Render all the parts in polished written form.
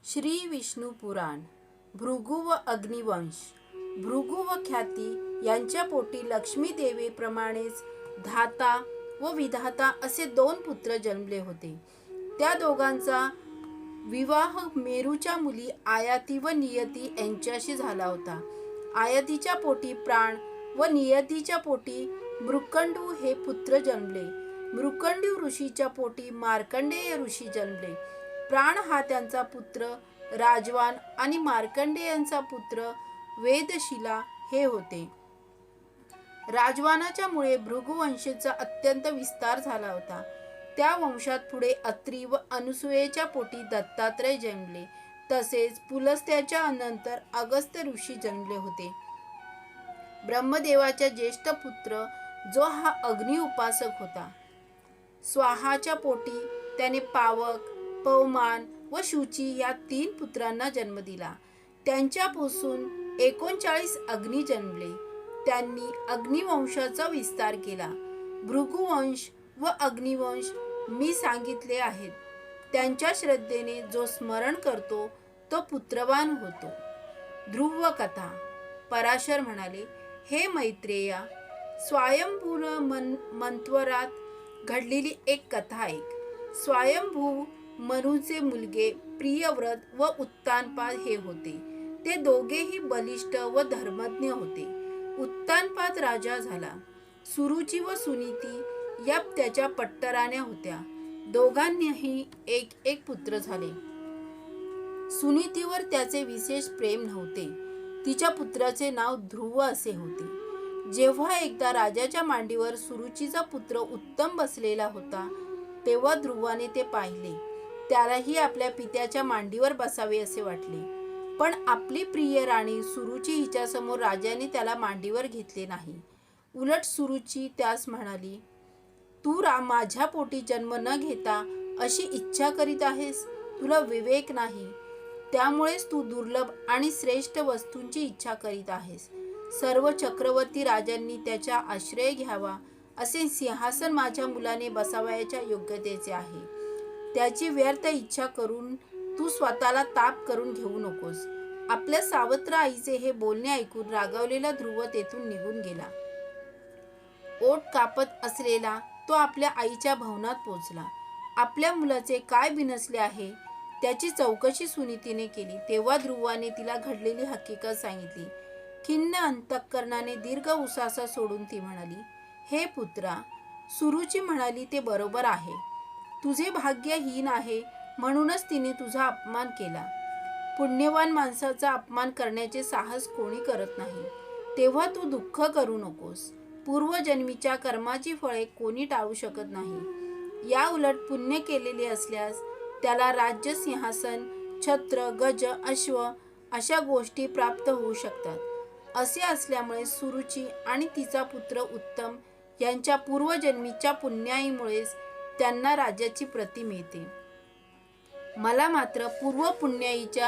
श्री विष्णू पुराण भृगु व अग्निवंश. भृगु व ख्याती यांच्या पोटी लक्ष्मी देवीप्रमाणेच धाता व विधाता असे दोन पुत्र जन्मले होते. त्या दोघांचा विवाह मेरूच्या मुली आयाती व नियती यांच्याशी झाला होता. आयातीच्या पोटी प्राण व नियतीच्या पोटी मृकंडू हे पुत्र जन्मले. मृकंडू ऋषीच्या पोटी मार्कंडेय ऋषी जन्मले. प्राण हा त्यांचा पुत्र राजवान आणि मार्कंडेयांचा पुत्र वेदशिला हे होते. राजवानाच्या मुळे भृगुवंशाचा अत्यंत विस्तार झाला होता. त्या वंशात पुढे अत्री व अनुसूयेच्या पोटी दत्तात्रय जन्मले. तसेच पुलस्त्याच्या नंतर अगस्त्य ऋषी जन्मले होते. ब्रह्मदेवाचा ज्येष्ठ पुत्र जो हा अग्नि उपासक होता. स्वाहाच्या पोटी त्याने पावक, पवमान व शुची या 3 पुत्रांना जन्म दिला. त्यांच्यापासून 39 अग्नी जन्मले. त्यांनी अग्निवंशाचा विस्तार केला. भृगुवंश व अग्निवंश मी सांगितले आहेत. त्यांच्या श्रद्धेने जो स्मरण करतो तो पुत्रवान होतो. ध्रुव कथा. पराशर म्हणाले, हे मैत्रेया, स्वयंभू मंत्वरात घडलेली एक कथा ऐक. स्वयंभू मनुचे मुलगे प्रियव्रत व उत्तानपाद हे होते. ते दोघेही बलिष्ठ व धर्मज्ञ होते. उत्तानपाद राजा झाला. सुरुची व सुनीती या त्याच्या पट्टराण्या होत्या. दोघांनीही एक पुत्र झाले. सुनीतीवर त्याचे विशेष प्रेम नव्हते. तिच्या पुत्राचे नाव ध्रुव असे होते. जेव्हा एकदा राजाच्या मांडीवर सुरुचीचा पुत्र उत्तम बसलेला होता तेव्हा ध्रुवाने ते पाहिले. त्यालाही आपल्या पित्याच्या मांडीवर बसावे असे वाटले. पण आपली प्रिय राणी सुरुची हिच्यासमोर राजाने त्याला मांडीवर घेतले नाही. उलट सुरुची त्यास म्हणाली, तू माझ्या पोटी जन्म न घेता अशी इच्छा करीत आहेस. तुला विवेक नाही. त्यामुळेच तू दुर्लभ आणि श्रेष्ठ वस्तूंची इच्छा करीत आहेस. सर्व चक्रवर्ती राजांनी त्याचा आश्रय घ्यावा असे सिंहासन माझ्या मुलाने बसावयाच्या योग्यतेचे आहे. त्याची व्यर्थ इच्छा करून तू स्वतःला ताप करून घेऊ नकोस. आपल्या सावत्र आईचे हे बोलणे ऐकून रागावलेला ध्रुव तेथून निघून गेला. ओठ कापत असलेला तो आपल्या आईच्या भवनात पोचला. आपल्या मुलाचे काय बिनसले आहे त्याची चौकशी सुनीतीने केली. तेव्हा ध्रुवाने तिला घडलेली हकीकत सांगितली. खिन्न अंतःकरणाने दीर्घ उसासा सोडून ती म्हणाली, हे पुत्रा, सुरुची म्हणाली ते बरोबर आहे. तुझे भाग्य हीन आहे म्हणूनच तिने तुझा अपमान केला. पुण्यवान माणसाचा अपमान करण्याचे साहस कोणी करत नाही. तेव्हा तू दुःख करू नकोस. पूर्वजन्मीच्या कर्माची फळे कोणी टाळू शकत नाही. या उलट पुण्य केलेले असल्यास त्याला राज्य, सिंहासन, छत्र, गज, अश्व अशा गोष्टी प्राप्त होऊ शकतात. असे असल्यामुळे सुरुची आणि तिचा पुत्र उत्तम यांच्या पूर्वजन्मीच्या पुण्याईमुळेच त्यांना राज्याची प्रती मिळते. मला मात्र पूर्व पुण्याईच्या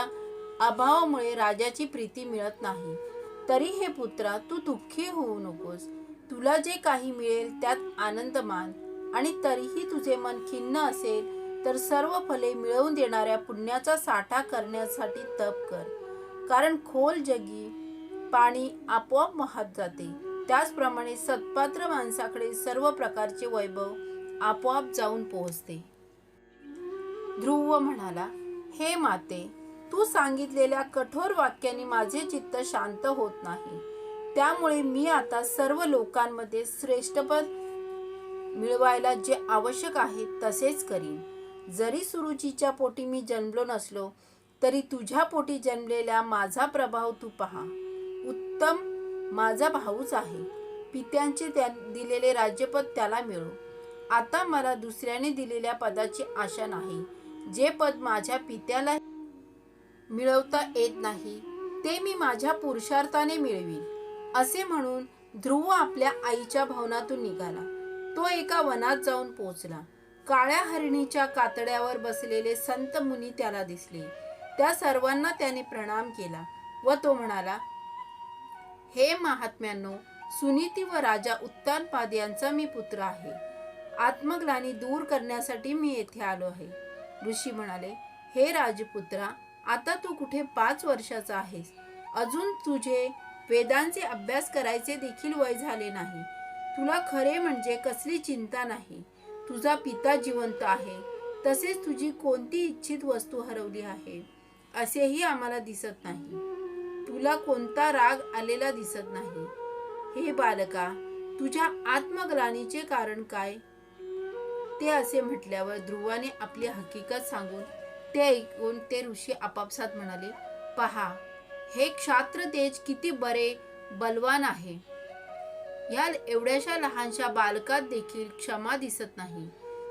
अभावामुळे राजाची प्रीती मिळत नाही. तरी हे पुत्रा, तू दुःखी होऊ नकोस. तुला जे काही मिळेल त्यात आनंद मान. आणि तरीही तुझे मन खिन्न असेल तर सर्व फले मिळवून देणाऱ्या पुण्याचा साठा करण्यासाठी तप कर. कारण खोल जगी पाणी आपोआप वाहत जाते. त्याचप्रमाणे सत्पात्र माणसाकडे सर्व प्रकारचे वैभव आपोआप जाऊन पोहोचते. ध्रुव म्हणाला, हे माते, तू सांगितलेल्या कठोर वाक्यांनी माझे चित्त शांत होत नाही. त्यामुळे मी आता सर्व लोकांमध्ये श्रेष्ठपद मिळवायला जे आवश्यक आहे तसेच करीन. जरी सुरुचीच्या पोटी मी जन्मलो नसलो तरी तुझ्या पोटी जन्मलेला माझा प्रभाव तू पहा. उत्तम माझा भाऊच आहे. पित्यांचे दिलेले राज्यपद त्याला मिळो. आता मला दुसऱ्याने दिलेल्या पदाची आशा नाही. जे पद माझ्या पित्याला मिळवता येत नाही ते मी माझ्या पुरुषार्थाने मिळवीन. असे म्हणून ध्रुव आपल्या आईच्या भवनातून निघाला. तो एका वनात जाऊन पोहोचला. काळ्या हरिणीच्या कातड्यावर बसलेले संत मुनी त्याला दिसले. त्या सर्वांना त्याने प्रणाम केला व तो म्हणाला, हे महात्म्यांनो, सुनीती व राजा उत्तानपाद यांचा मी पुत्र आहे. आत्मग्लानी दूर करण्यासाठी मी येथे आलो आहे. ऋषी म्हणाले, हे राजपुत्रा, आता तू कुठे 5 वर्षाचा आहेस. अजून तुझे वेदांचे अभ्यास करायचे देखील वय झाले नाही. तुला खरे म्हणजे कसली चिंता नाही. तुझा पिता जिवंत आहे. तसेच तुझी कोणती इच्छित वस्तू हरवली आहे असेही आम्हाला दिसत नाही. तुला कोणता राग आलेला दिसत नाही. हे बालका, तुझ्या आत्मग्लानीचे कारण काय? ते असे म्हटल्यावर ध्रुवाने आपली हकीकत सांगून ते ऐकून ते ऋषी आपापसात म्हणाले, पहा, हे क्षात्र तेज किती बरे बलवान आहे. या एवढ्याशा लहानशा बालकात देखील क्षमा दिसत नाही.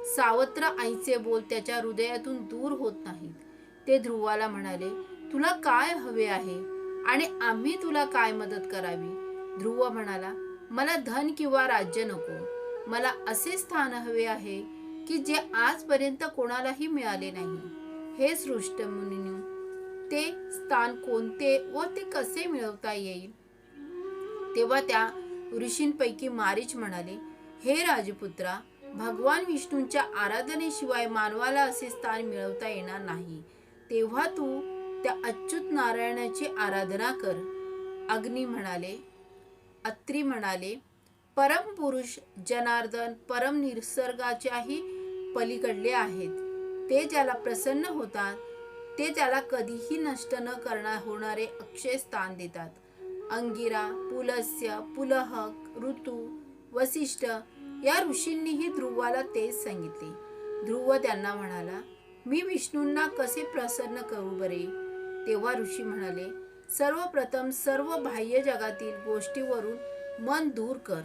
सावत्र आईचे बोल त्याच्या हृदयातून दूर होत नाहीत. ते ध्रुवाला म्हणाले, तुला काय हवे आहे आणि आम्ही तुला काय मदत करावी? ध्रुव म्हणाला, मला धन किंवा राज्य नको. मला असे स्थान हवे आहे की जे आजपर्यंत कोणालाही मिळाले नाही. हे सृष्ट मुनींनो, ते स्थान कोणते व ते कसे मिळवता येईल? तेव्हा त्या ऋषींपैकी मारीच म्हणाले, हे राजपुत्रा, भगवान विष्णूंच्या आराधनेशिवाय मानवाला असे स्थान मिळवता येणार नाही. तेव्हा तू त्या अच्युत नारायणाची आराधना कर. अग्नी म्हणाले, अत्री म्हणाले, परमपुरुष जनार्दन परम निसर्गाच्याही पलीकडले आहेत. ते ज्याला प्रसन्न होतात ते त्याला कधीही नष्ट न होणारे अक्षय स्थान देतात. अंगिरा, पुलस्य, पुलहक, ऋतू, वसिष्ठ या ऋषींनीही ध्रुवाला तेच सांगितले. ध्रुव त्यांना म्हणाला, मी विष्णूंना कसे प्रसन्न करू बरे? तेव्हा ऋषी म्हणाले, सर्वप्रथम सर्व बाह्य जगातील गोष्टीवरून मन दूर कर.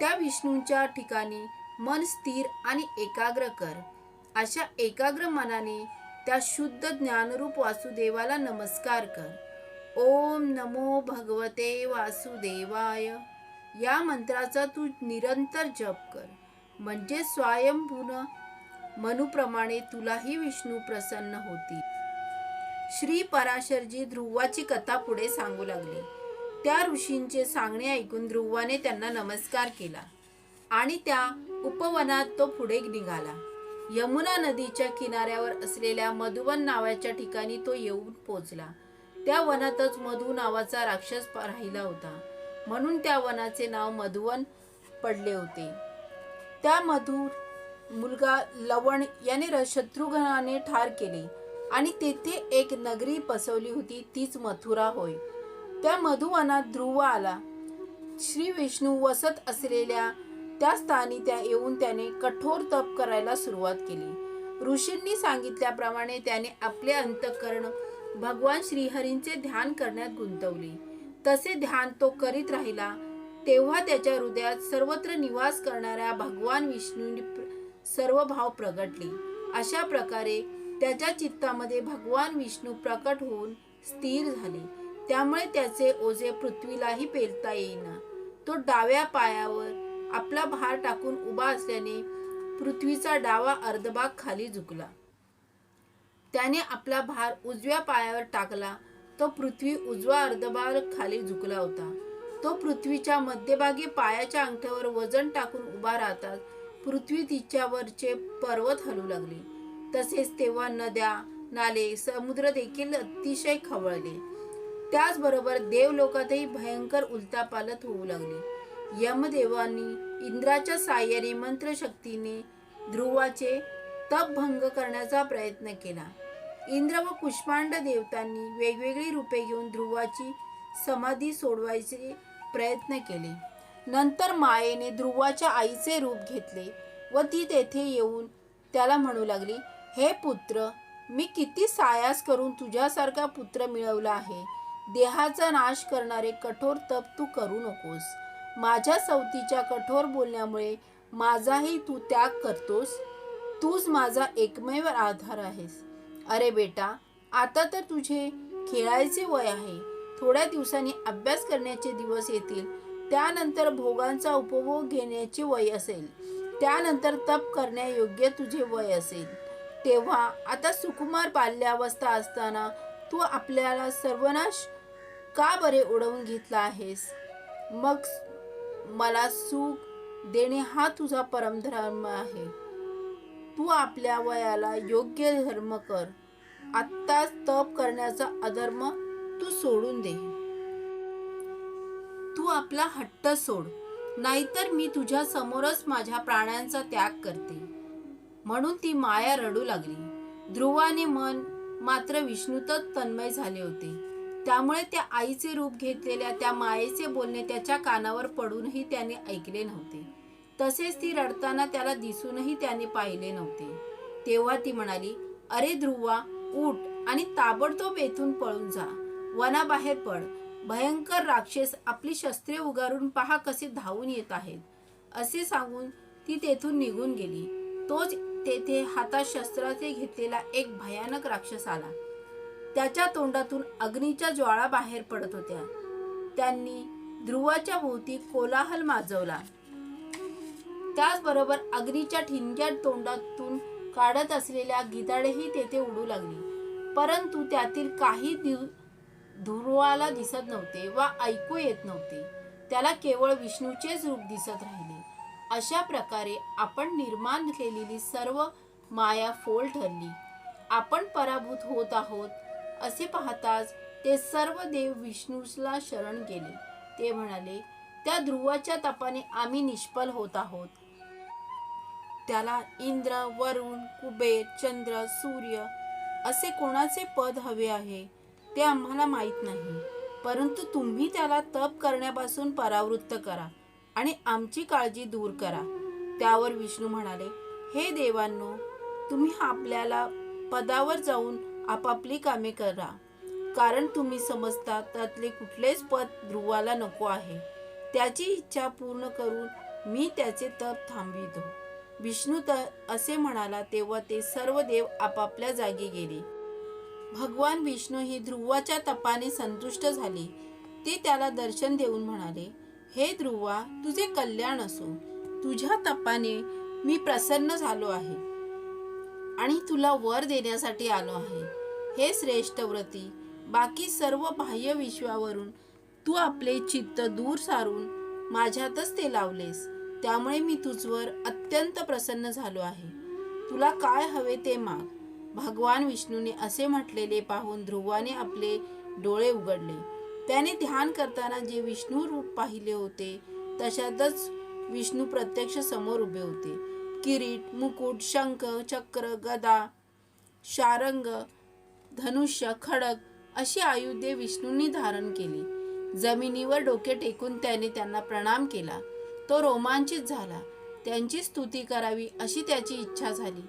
त्या विष्णूंच्या ठिकाणी मन स्थिर आणि एकाग्र कर. अशा एकाग्र मनाने त्या शुद्ध ज्ञानरूप वासुदेवाला नमस्कार कर. ओम नमो भगवते वासुदेवाय या मंत्राचा तू निरंतर जप कर. म्हणजे स्वयंभून मनुप्रमाणे तुलाही विष्णू प्रसन्न होतील. श्री पराशरजी ध्रुवाची कथा पुढे सांगू लागले. त्या ऋषींचे सांगणे ऐकून ध्रुवाने त्यांना नमस्कार केला आणि त्या उपवनात तो पुढे निघाला. यमुना नदीच्या किनाऱ्यावर असलेल्या मधुवन नावाच्या ठिकाणी तो येऊन पोचला. त्या वनातच मधु नावाचा राक्षस राहिला होता, म्हणून त्या वनाचे नाव मधुवन पडले होते. त्या मधुर मुलगा लवण याने शत्रुघ्नाने ठार केले आणि तेथे एक नगरी बसवली होती, तीच मथुरा होय. त्या मधुवनात ध्रुव आला. श्री विष्णू वसत असलेल्या त्या स्थानी येऊन त्याने कठोर तप करायला सुरुवात केली. ऋषींनी सांगितल्याप्रमाणे त्याने आपले अंतःकरण भगवान श्रीहरींचे ध्यान करण्यात गुंतवले. तसे ध्यान तो करीत राहिला तेव्हा त्याच्या हृदयात सर्वत्र निवास करणाऱ्या भगवान विष्णूंनी सर्व भाव प्रगटले. अशा प्रकारे त्याच्या चित्तामध्ये भगवान विष्णू प्रकट होऊन स्थिर झाले. त्यामुळे त्याचे ओझे पृथ्वीलाही पेलता येईना. तो डाव्या पायावर आपला भार टाकून उभा असल्याने पृथ्वीचा डावा अर्धभाग खाली झुकला. त्याने आपला भार उजव्या पायावर टाकला तो पृथ्वी उजवा अर्धभाग खाली झुकला होता. तो पृथ्वीच्या मध्यभागी पायाच्या अंगठ्यावर वजन टाकून उभा राहतात पृथ्वी तिच्यावरचे पर्वत हलू लागले. तसेच तेव्हा नद्या, नाले, समुद्र देखील अतिशय खवळले. त्याचबरोबर देवलोकातही भयंकर उलथापालथ होऊ लागली. यमदेवांनी इंद्राच्या साह्याने मंत्रशक्तीने ध्रुवाचे तप भंग करण्याचा प्रयत्न केला. इंद्र व कुष्मांड देवतांनी वेगवेगळी रूपे घेऊन ध्रुवाची समाधी सोडवायचे प्रयत्न केले. नंतर मायेने ध्रुवाच्या आईचे रूप घेतले व ती तेथे येऊन त्याला म्हणू लागली, हे पुत्र, मी किती सायास करून तुझ्यासारखा पुत्र मिळवला आहे. देहाचा नाश करणारे कठोर तप तू करू नकोस. माझ्या सवतीच्या कठोर बोलण्यामुळे माझाही तू त्याग करतोस. तूच माझा एकमेव आधार आहेस. अरे बेटा, आता तर तुझे खेळायचे वय आहे. थोड्या दिवसांनी अभ्यास करण्याचे दिवस येतील. त्यानंतर भोगांचा उपभोग घेण्याचे वय असेल. त्यानंतर तप करण्यायोग्य तुझे वय असेल. तेव्हा आता सुकुमार बाल्यावस्था असताना तू आपल्याला सर्वनाश का बरे उडवून घेतला आहेस? मग मला सुख देणे हा तुझा परमधर्म आहे. तू आपल्या वयाला योग्य धर्म कर. आत्ताच तप करण्याचा अधर्म तू सोडून दे. तू आपला हट्ट सोड, नाहीतर मी तुझ्या समोरच माझ्या प्राणांचा त्याग करते. म्हणून ती माया रडू लागली. ध्रुवाने मन मात्र विष्णूतच तन्मय झाले होते. त्यामुळे त्या आईचे रूप घेतलेल्या त्या मायेचे बोलणे त्याच्या कानावर पडूनही त्याने ऐकले नव्हते. तसेच ती रडताना त्याला दिसूनही त्याने पाहिले नव्हते. तेव्हा ती म्हणाली, अरे ध्रुवा, उठ आणि ताबडतोब येथून पळून जा. वनाबाहेर पड. भयंकर राक्षस आपली शस्त्रे उगारून पहा कसे धावून येत आहेत. असे सांगून ती तेथून निघून गेली. तोच तेथे हातात शस्त्राचे घेतलेला एक भयानक राक्षस आला. त्याच्या तोंडातून अग्नीच्या ज्वाळा बाहेर पडत होत्या. त्यांनी ध्रुवाच्या भोवती कोलाहल माजवला. त्याचबरोबर अग्नीच्या ठिणग्या तोंडातून काढत असलेल्या गिधाडेही तेथे उडू लागली. परंतु त्यातील काही ध्रुवाला दिसत नव्हते वा ऐकू येत नव्हते. त्याला केवळ विष्णूचेच रूप दिसत राहिले. अशा प्रकारे आपण निर्माण केलेली सर्व माया फोल ठरली. आपण पराभूत होत आहोत असे पाहताच ते सर्व देव विष्णूला शरण गेले. ते म्हणाले, त्या ध्रुवाच्या तपाने आम्ही निष्फल होत आहोत. त्याला इंद्र, वरुण, कुबेर, चंद्र, सूर्य असे कोणाचे पद हवे आहे ते आम्हाला माहीत नाही. परंतु तुम्ही त्याला तप करण्यापासून परावृत्त करा आणि आमची काळजी दूर करा. त्यावर विष्णू म्हणाले, हे देवांनो, तुम्ही आपल्याला पदावर जाऊन आपापली कामे करा, कारण तुम्ही समजता त्यातले कुठलेच पद ध्रुवाला नको आहे. त्याची इच्छा पूर्ण करून मी त्याचे तप थांबवितो. विष्णू असे म्हणाला तेव्हा ते सर्व देव आपापल्या जागी गेले. भगवान विष्णू ही ध्रुवाच्या तपाने संतुष्ट झाले. ते त्याला दर्शन देऊन म्हणाले, हे ध्रुवा, तुझे कल्याण असो. तुझ्या तपाने मी प्रसन्न झालो आहे आणि तुला वर देण्यासाठी आलो आहे. हे श्रेष्ठ व्रती, बाकी सर्व बाह्य विश्वावरून तू आपले चित्त दूर सारून माझ्यातच ते लावलेस. त्यामुळे मी तुझवर अत्यंत प्रसन्न झालो आहे. तुला काय हवे ते माग. भगवान विष्णूने असे म्हटलेले पाहून ध्रुवाने आपले डोळे उघडले. त्याने ध्यान करताना जे विष्णू रूप पाहिले होते तशातच विष्णू प्रत्यक्ष समोर उभे होते. किरीट, मुकुट, शंख, चक्र, गदा, शारंग, धनुष्य, खडग अशी आयुधे विष्णूंनी धारण केली. जमिनीवर डोके टेकून त्याने त्यांना प्रणाम केला. तो रोमांचित झाला. त्यांची स्तुती करावी अशी त्याची इच्छा झाली,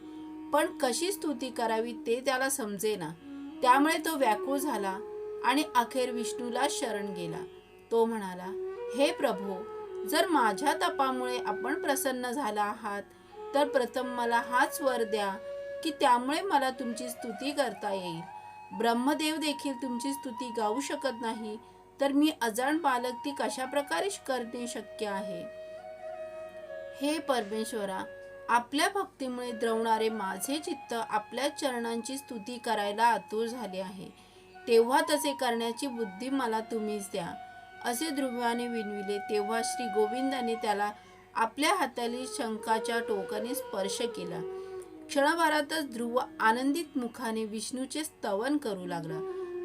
पण कशी स्तुती करावी ते त्याला समजेना. त्यामुळे तो व्याकुळ झाला आणि अखेर विष्णूला शरण गेला. तो म्हणाला, हे प्रभो, जर माझ्या तपामुळे आपण प्रसन्न झाला आहात तर प्रथम मला हाच वर द्या की त्यामुळे मला तुमची स्तुती करता येईल. ब्रह्मदेव देखील तुमची स्तुती गाऊ शकत नाही तर मी अजाण बालक ती कशा प्रकारे करणे शक्य आहे. हे परमेश्वरा, आपल्या भक्तीमुळे द्रवणारे माझे चित्त आपल्या चरणांची स्तुती करायला आतुर झाले आहे. तेव्हा तसे करण्याची बुद्धी मला तुम्हीच द्या. असे ध्रुवाने विनविले तेव्हा श्री गोविंदाने त्याला आपल्या हातातील शंखाच्या टोकाने स्पर्श केला. क्षणभरातच ध्रुव आनंदित मुखाने विष्णूचे स्तवन करू लागला.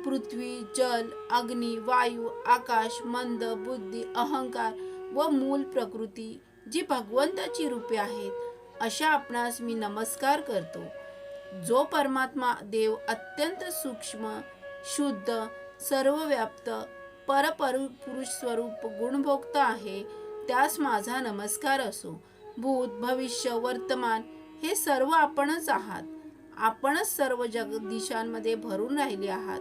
पृथ्वी, जल, अग्नी, वायू, आकाश, मंद, बुद्धी, अहंकार व मूल प्रकृती जी भगवंताची रूपे आहेत अशा आपणास मी नमस्कार करतो. जो परमात्मा देव अत्यंत सूक्ष्म, शुद्ध, सर्वव्याप्त, परपुरुष स्वरूप गुणभोक्ता आहे त्यास माझा नमस्कार असो. भूत, भविष्य, वर्तमान हे सर्व आपणच आहात. आपणच सर्व जगदीशांमध्ये भरून राहिले आहात.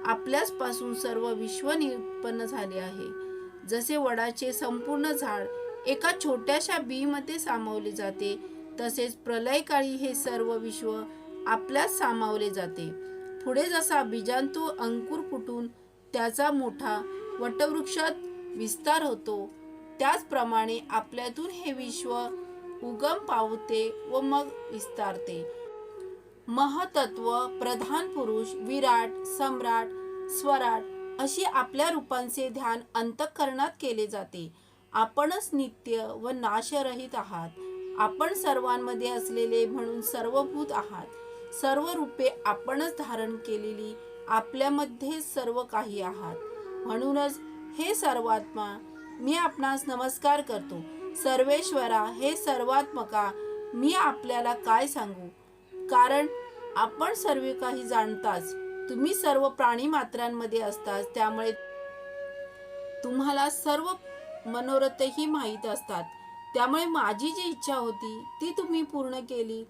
आपल्याच पासून सर्व विश्व उत्पन्न झाले आहे. जसे वडाचे संपूर्ण झाड एका छोट्याशा बीमध्ये सामावले जाते तसेच प्रलयकाळी हे सर्व विश्व आपल्यात सामावले जाते. पुढे जसा बीजांतू अंकुर फुटून त्याचा मोठा वटवृक्षात विस्तार होतो त्याचप्रमाणे आपल्यातून हे विश्व उगम पावते व मग विस्तारते. महतत्व, प्रधान पुरुष, विराट, सम्राट, स्वराट अशी आपल्या रूपांचे ध्यान अंतःकरणात केले जाते. आपणच नित्य व नाशरहित आहात. आपण सर्वांमध्ये असलेले म्हणून सर्वभूत आहात. सर्व रूपे आपणच धारण केलेली आपल्यामध्ये सर्व काही आहात. म्हणूनच हे सर्वात्मा, मी आपणास नमस्कार करतो. सर्वेश्वरा, हे सर्वात्मका, मी आपल्याला काय सांगू, कारण आपण सर्व काही जाणताच. तुम्ही सर्व प्राणी मात्रांमध्ये असताच, त्यामुळे तुम्हाला सर्व मनोरथही माहीत असतात. त्यामुळे माझी जी इच्छा होती ती तुम्ही पूर्ण केली.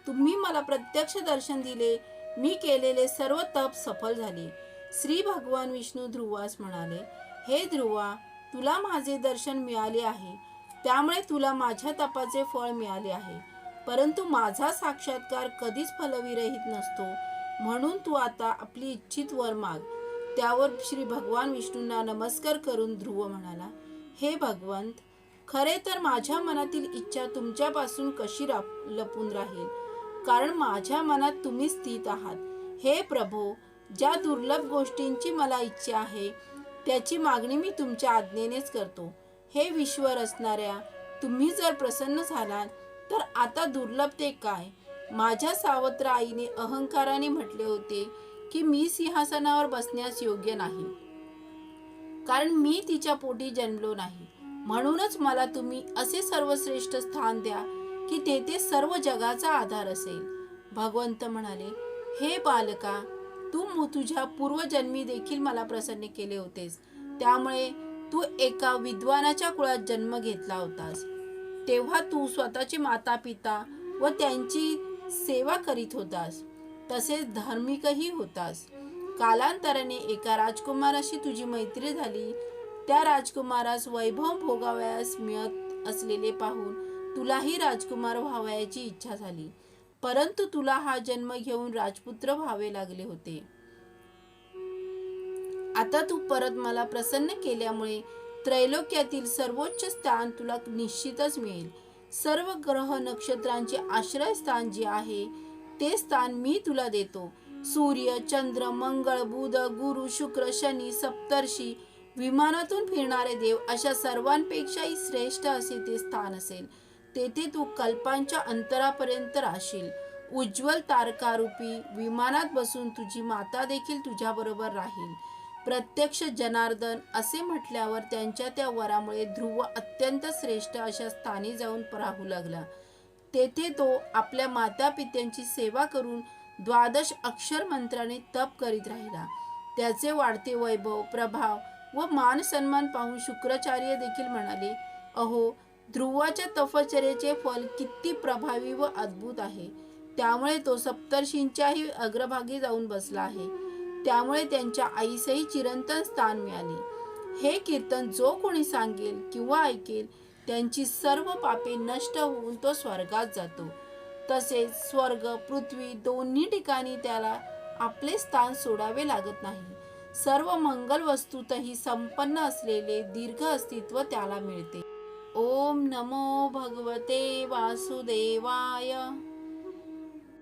तुम्ही मला प्रत्यक्ष दर्शन दिले. मी केलेले सर्व तप सफल झाले. श्री भगवान विष्णू ध्रुवास म्हणाले, हे ध्रुवा, तुला माझे दर्शन मिळाले आहे, त्यामुळे तुला माझ्या तपाचे फळ मिळाले आहे. परंतु माझा साक्षात्कार कधीच फलविरहित नसतो. म्हणून तू आता आपली इच्छित वर माग. त्यावर श्री भगवान विष्णूंना नमस्कार करून ध्रुव म्हणाला, हे भगवंत, खरे तर माझ्या मनातील इच्छा तुमच्यापासून कशी लपून राहील, कारण माझ्या मनात तुम्ही स्थित आहात. हे प्रभो, ज्या दुर्लभ गोष्टींची मला इच्छा आहे त्याची मागणी मी तुमच्या आज्ञेनेच करतो. हे विश्वर असणाऱ्या, तुम्ही जर प्रसन्न झालात तर आता दुर्लभ ते काय. माझ्या सावत्र आईने अहंकाराने म्हटले होते की मी सिंहासनावर बसण्यास योग्य नाही, कारण मी तिच्या पोटी जन्मलो नाही. म्हणूनच मला तुम्ही असे सर्वश्रेष्ठ स्थान द्या की तेथे सर्व जगाचा आधार असेल. भगवंत म्हणाले, हे बालका, तू तुझ्या पूर्वजन्मी देखील मला प्रसन्न केले होतेस. त्यामुळे तू एका विद्वानाच्या कुळात जन्म घेतला होतास. तेव्हा तू स्वतःचे माता पिता व त्यांची सेवा करीत होतास. तसेच धार्मिकही होतास. कालांतराने एका राजकुमाराशी तुझी मैत्री झाली. त्या राजकुमारास वैभव भोगावयास मिळत असलेले पाहून तुलाही राजकुमार व्हावयाची इच्छा झाली. परंतु तुला हा जन्म घेऊन राजपुत्र व्हावे लागले होते. आता तू परत मला प्रसन्न केल्यामुळे त्रैलोक्यातील सर्वोच्च स्थान तुला निश्चितच मिळेल. सर्व ग्रह नक्षत्रांचे आश्रयस्थान जे आहे ते स्थान मी तुला देतो. सूर्य, चंद्र, मंगळ, बुध, गुरु, शुक्र, शनी, सप्तर्षी, विमानातून फिरणारे देव अशा सर्वांपेक्षाही श्रेष्ठ असे ते स्थान असेल. तेथे तू कल्पांच्या अंतरापर्यंत राहशील. उज्ज्वल तारकारूपी विमानात बसून तुझी माता देखील तुझ्याबरोबर राहील. प्रत्यक्ष जनार्दन असे म्हटल्यावर त्यांच्या त्या वरामुळे ध्रुव अत्यंत श्रेष्ठ अशा स्थानी जाऊन राहू लागला. तेथे तो आपल्या माता पित्यांची सेवा करून 12 अक्षर मंत्राने तप करीत राहिला. त्याचे वाढते वैभव, प्रभाव व मान सन्मान पाहून शुक्राचार्य देखील म्हणाले, अहो, ध्रुवाच्या तपश्चर्येचे फल किती प्रभावी व अद्भुत आहे. त्यामुळे तो सप्तर्षींच्याही अग्रभागी जाऊन बसला आहे. त्यामुळे त्यांच्या आईसही चिरंतन स्थान मिळाले. हे कीर्तन जो कोणी सांगेल किंवा ऐकेल त्यांची सर्व पापे नष्ट होऊन तो स्वर्गात जातो. तसेच स्वर्ग, पृथ्वी दोन्ही ठिकाणी त्याला आपले स्थान सोडावे लागत नाही. सर्व मंगल वस्तूतही संपन्न असलेले दीर्घ अस्तित्व त्याला मिळते. ओम नमो भगवते वासुदेवाय.